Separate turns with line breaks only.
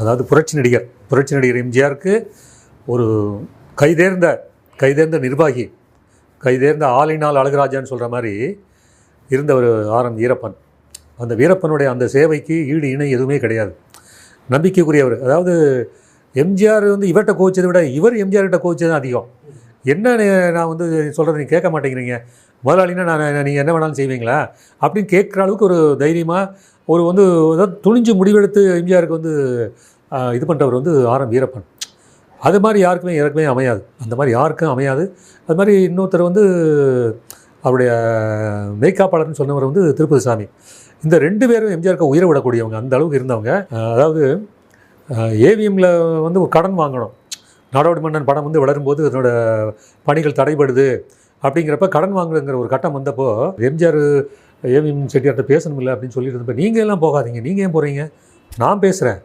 அதாவது புரட்சி நடிகர் எம்ஜிஆருக்கு ஒரு கைதேர்ந்த நிர்வாகி, கைதேர்ந்த ஆளினால் அழகுராஜான்னு சொல்கிற மாதிரி இருந்தவர் ஆர்.எம். வீரப்பன். அந்த வீரப்பனுடைய அந்த சேவைக்கு ஈடு இணை எதுவுமே கிடையாது. நம்பிக்கைக்குரியவர். அதாவது எம்ஜிஆர் இவர்கிட்ட கோவிச்சதை விட இவர் எம்ஜிஆர்கிட்ட கோவிச்சது தான் அதிகம். என்ன நான் சொல்கிறது நீங்கள் கேட்க மாட்டேங்கிறீங்க, முதலாளின்னா நீங்கள் என்ன வேணாலும் செய்வீங்களா அப்படின்னு கேட்குற அளவுக்கு ஒரு தைரியமாக அதாவது துணிஞ்சு முடிவெடுத்து எம்ஜிஆருக்கு இது பண்ணுறவர் ஆர்.எம். வீரப்பன். அது மாதிரி யாருக்குமே அமையாது. அந்த மாதிரி யாருக்கும் அமையாது. அது மாதிரி இன்னொருத்தர் அவருடைய மெய்காப்பாளர்னு சொன்னவர் திருப்பதி சாமி. இந்த 2 பேரும் எம்ஜிஆருக்கு உயிரை விடக்கூடியவங்க, அந்த அளவுக்கு இருந்தவங்க. அதாவது ஏவிஎம்மில் ஒரு கடன் வாங்கணும், நாடோடி மன்னன் படம் வளரும்போது அதனோட பணிகள் தடைபடுது அப்படிங்கிறப்ப கடன் வாங்குறங்கிற ஒரு கட்டம் வந்தப்போ எம்ஜிஆர் ஏவிஎம் செட்டியார்கிட்ட பேசணும் இல்லை அப்படின்னு சொல்லிட்டு இருந்தப்போ, நீங்கள் எல்லாம் போகாதீங்க, நீங்கள் ஏன் போகிறீங்க, நான் பேசுகிறேன்,